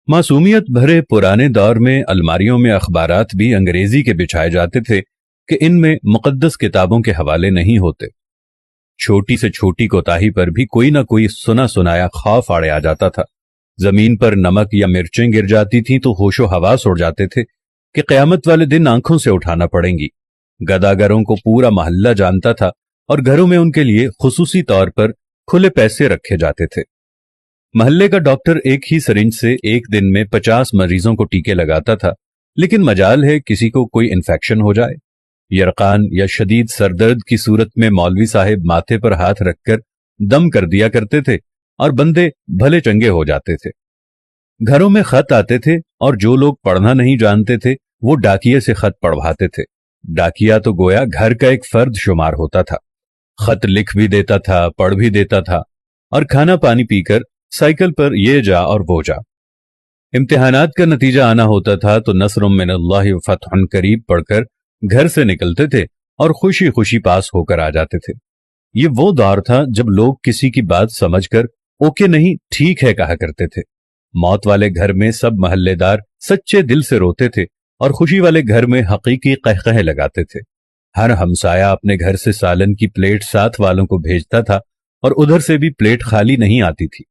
मासूमियत भरे पुराने दौर में अलमारियों में अखबारात भी अंग्रेजी के बिछाए जाते थे कि इनमें मुकद्दस किताबों के हवाले नहीं होते। छोटी से छोटी कोताही पर भी कोई ना कोई सुना सुनाया खौफ आड़े आ जाता था। जमीन पर नमक या मिर्चें गिर जाती थीं तो होशो हवास उड़ जाते थे कि कयामत वाले दिन आंखों से उठाना पड़ेंगी। गदागरों को पूरा मोहल्ला जानता था और घरों में उनके लिए खुसूसी तौर पर खुले पैसे रखे जाते थे। मोहल्ले का डॉक्टर एक ही सिरिंज से एक दिन में 50 मरीजों को टीके लगाता था, लेकिन मजाल है किसी को कोई इन्फेक्शन हो जाए। यरकान या शदीद सरदर्द की सूरत में मौलवी साहिब माथे पर हाथ रखकर दम कर दिया करते थे और बंदे भले चंगे हो जाते थे। घरों में खत आते थे और जो लोग पढ़ना नहीं जानते थे वो डाकिये से खत पढ़वाते थे। डाकिया तो गोया घर का एक फर्द शुमार होता था। खत लिख भी देता था, पढ़ भी देता था और खाना पानी पीकर साइकिल पर ये जा और वो जा। इम्तिहानात का नतीजा आना होता था तो नस्रुम मिनल्लाहि व फतहुन करीब पढ़कर घर से निकलते थे और खुशी खुशी पास होकर आ जाते थे। ये वो दौर था जब लोग किसी की बात समझकर ओके नहीं ठीक है कहा करते थे। मौत वाले घर में सब महल्लेदार सच्चे दिल से रोते थे और खुशी वाले घर में हकीकी कहकहे लगाते थे। हर हमसाया अपने घर से सालन की प्लेट साथ वालों को भेजता था और उधर से भी प्लेट खाली नहीं आती थी।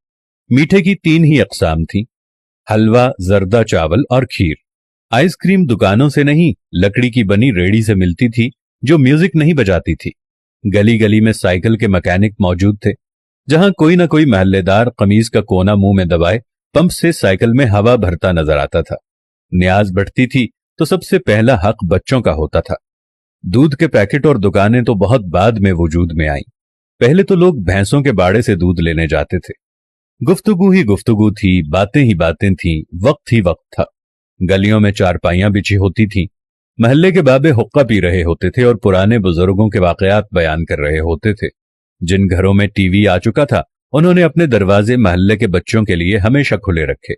मीठे की 3 ही अकसाम थी, हलवा, जर्दा चावल और खीर। आइसक्रीम दुकानों से नहीं, लकड़ी की बनी रेड़ी से मिलती थी जो म्यूजिक नहीं बजाती थी। गली गली में साइकिल के मैकेनिक मौजूद थे। जहां कोई ना कोई महल्लेदार कमीज का कोना मुंह में दबाए पंप से साइकिल में हवा भरता नजर आता था। न्याज बढ़ती थी तो सबसे पहला हक बच्चों का होता था। दूध के पैकेट और दुकानें तो बहुत बाद में वजूद में आई। पहले तो लोग भैंसों के बाड़े से दूध लेने जाते थे। गुफ्तगू ही गुफ्तगू थी, बातें ही बातें थीं, वक्त ही वक्त था। गलियों में चारपाइयां बिछी होती थीं। महल्ले के बाबे हुक्का पी रहे होते थे और पुराने बुजुर्गों के वाकयात बयान कर रहे होते थे। जिन घरों में टीवी आ चुका था उन्होंने अपने दरवाजे महल्ले के बच्चों के लिए हमेशा खुले रखे।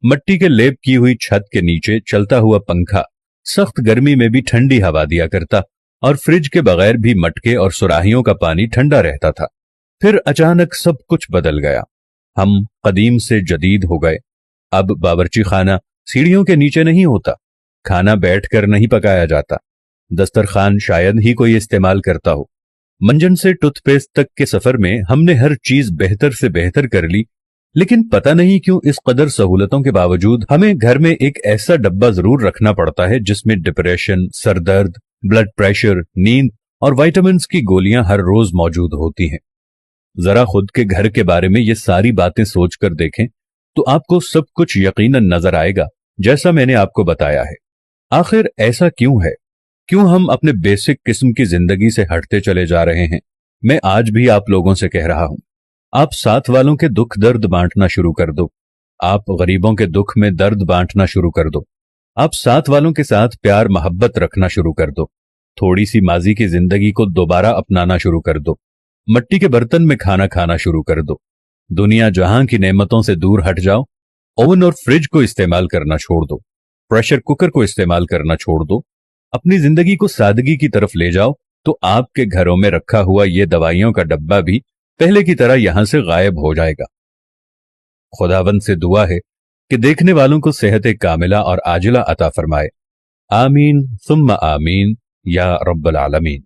मट्टी के लेप की हुई छत के नीचे चलता हुआ पंखा सख्त गर्मी में भी ठंडी हवा दिया करता और फ्रिज के बगैर भी मटके और सुराहियों का पानी ठंडा रहता था। फिर अचानक सब कुछ बदल गया। हम कदीम से जदीद हो गए। अब बावर्ची खाना सीढ़ियों के नीचे नहीं होता, खाना बैठकर नहीं पकाया जाता, दस्तरखान शायद ही कोई इस्तेमाल करता हो। मंजन से टूथपेस्ट तक के सफर में हमने हर चीज बेहतर से बेहतर कर ली, लेकिन पता नहीं क्यों इस कदर सहूलतों के बावजूद हमें घर में एक ऐसा डब्बा जरूर रखना पड़ता है जिसमें डिप्रेशन, सरदर्द, ब्लड प्रेशर, नींद और विटामिन की गोलियां हर रोज मौजूद होती हैं। जरा खुद के घर के बारे में ये सारी बातें सोचकर देखें तो आपको सब कुछ यकीनन नजर आएगा जैसा मैंने आपको बताया है। आखिर ऐसा क्यों है? क्यों हम अपने बेसिक किस्म की जिंदगी से हटते चले जा रहे हैं? मैं आज भी आप लोगों से कह रहा हूं, आप साथ वालों के दुख दर्द बांटना शुरू कर दो। आप गरीबों के दुख में दर्द बांटना शुरू कर दो। आप साथ वालों के साथ प्यार मोहब्बत रखना शुरू कर दो। थोड़ी सी माजी की जिंदगी को दोबारा अपनाना शुरू कर दो। मट्टी के बर्तन में खाना खाना शुरू कर दो। दुनिया जहां की नेमतों से दूर हट जाओ। ओवन और फ्रिज को इस्तेमाल करना छोड़ दो। प्रेशर कुकर को इस्तेमाल करना छोड़ दो। अपनी जिंदगी को सादगी की तरफ ले जाओ तो आपके घरों में रखा हुआ ये दवाइयों का डब्बा भी पहले की तरह यहां से गायब हो जाएगा। खुदावंद से दुआ है कि देखने वालों को सेहत कामिला और आजिला अता फरमाए। आमीन सुम्मा आमीन या रब्बल आलमीन।